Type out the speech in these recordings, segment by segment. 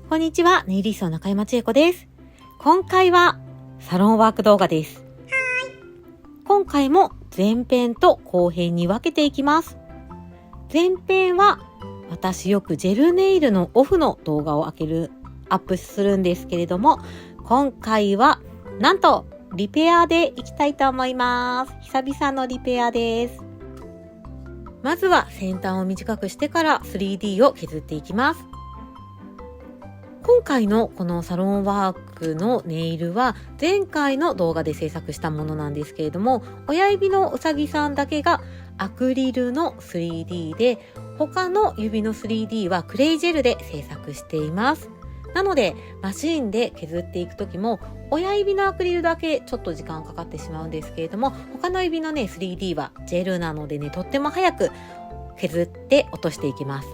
こんにちは、ネイリスト中山千恵子です。今回はサロンワーク動画です。今回も前編と後編に分けていきます。前編は私よくジェルネイルのオフの動画をアップするんですけれども、今回はなんとリペアでいきたいと思います。久々のリペアです。まずは先端を短くしてから 3D を削っていきます。今回のこのサロンワークのネイルは前回の動画で制作したものなんですけれども、親指のうさぎさんだけがアクリルの 3D で、他の指の 3D はクレイジェルで制作しています。なのでマシンで削っていくときも親指のアクリルだけちょっと時間かかってしまうんですけれども、他の指のね 3D はジェルなのでね、とっても早く削って落としていきます。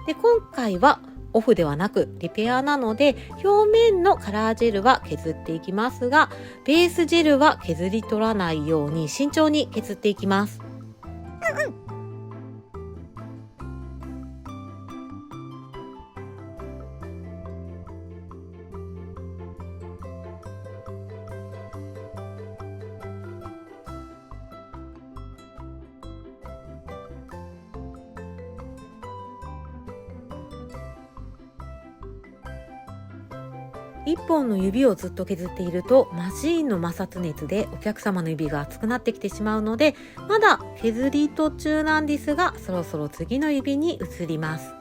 で、今回はオフではなくリペアなので、表面のカラージェルは削っていきますが、ベースジェルは削り取らないように慎重に削っていきます。一本の指をずっと削っているとマシーンの摩擦熱でお客様の指が熱くなってきてしまうので、まだ削り途中なんですが、そろそろ次の指に移ります。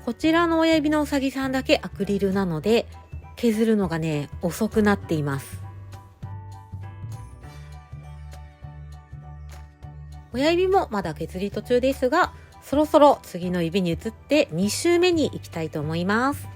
こちらの親指のうさぎさんだけアクリルなので、削るのがね、遅くなっています。親指もまだ削り途中ですが、そろそろ次の指に移って2周目に行きたいと思います。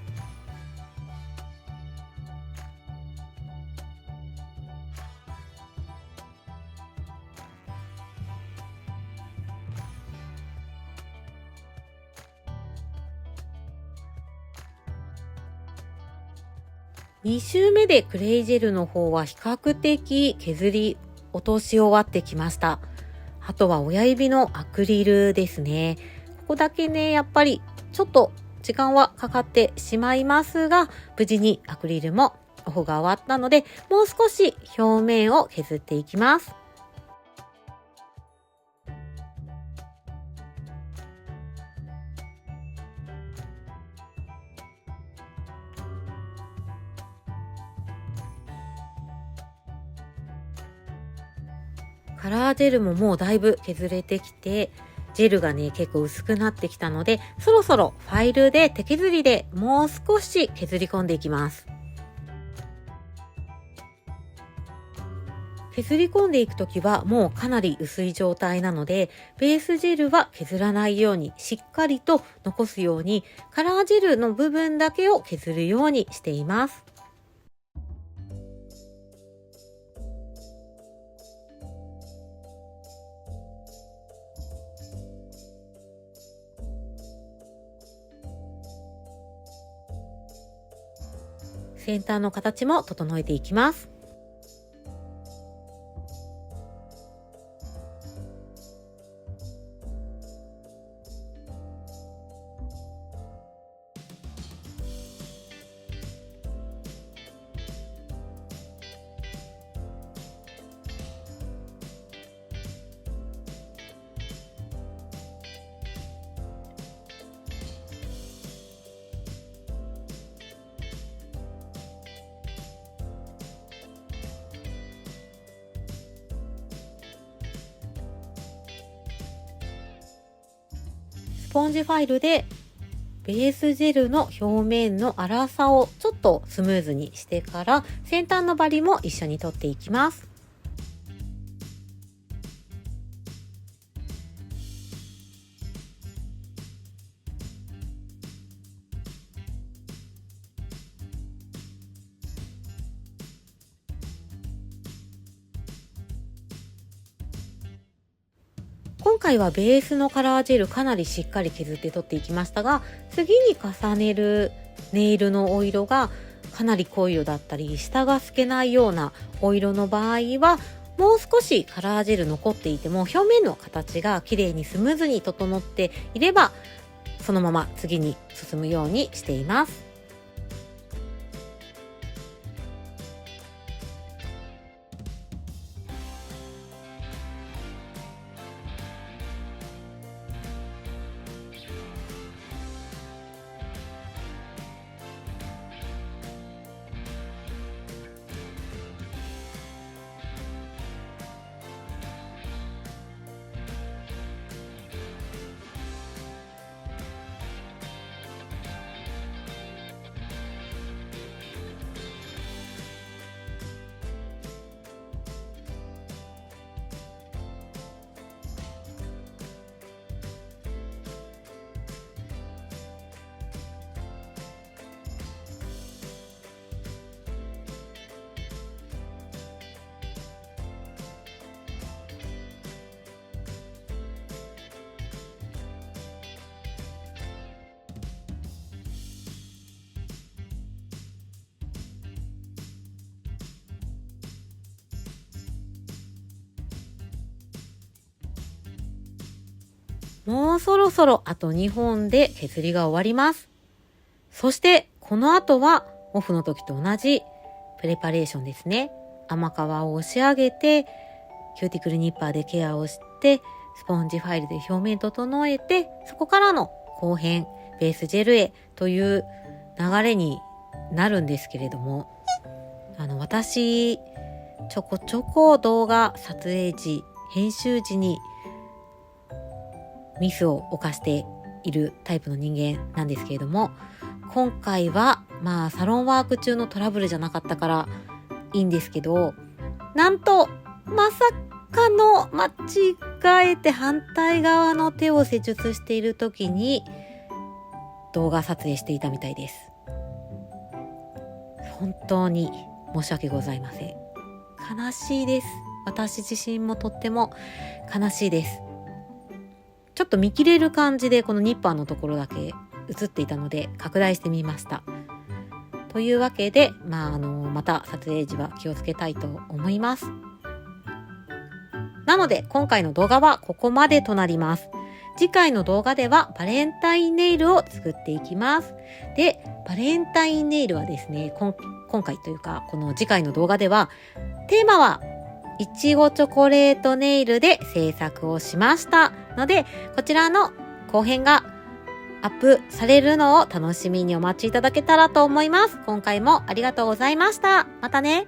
2周目でクレイジェルの方は比較的削り落とし終わってきました。あとは親指のアクリルですね。ここだけね、やっぱりちょっと時間はかかってしまいますが、無事にアクリルもオフが終わったので、もう少し表面を削っていきます。カラージェルももうだいぶ削れてきて、ジェルがね結構薄くなってきたので、そろそろファイルで手削りでもう少し削り込んでいきます。削り込んでいくときはもうかなり薄い状態なので、ベースジェルは削らないようにしっかりと残すように、カラージェルの部分だけを削るようにしています。先端の形も整えていきます。スポンジファイルでベースジェルの表面の粗さをちょっっとスムーズにしてから先端の針も一緒に取っていきます。今回はベースのカラージェルかなりしっかり削って取っていきましたが、次に重ねるネイルのお色がかなり濃い色だったり、下が透けないようなお色の場合は、もう少しカラージェル残っていても表面の形が綺麗にスムーズに整っていれば、そのまま次に進むようにしています。もうそろそろあと2本で削りが終わります。そしてこの後はオフの時と同じプレパレーションですね。甘皮を押し上げて、キューティクルニッパーでケアをして、スポンジファイルで表面整えて、そこからの後編、ベースジェルへという流れになるんですけれども、私、ちょこちょこ動画撮影時、編集時にミスを犯しているタイプの人間なんですけれども、今回はサロンワーク中のトラブルじゃなかったからいいんですけど、なんとまさかの間違えて反対側の手を施術している時に動画撮影していたみたいです。本当に申し訳ございません。悲しいです。私自身もとっても悲しいです。ちょっと見切れる感じでこのニッパーのところだけ映っていたので拡大してみました。というわけで、また撮影時は気をつけたいと思います。なので今回の動画はここまでとなります。次回の動画ではバレンタインネイルを作っていきます。で、バレンタインネイルはですね、今回というかこの次回の動画ではテーマはいちごチョコレートネイルで制作をしましたので、こちらの後編がアップされるのを楽しみにお待ちいただけたらと思います。今回もありがとうございました。またね。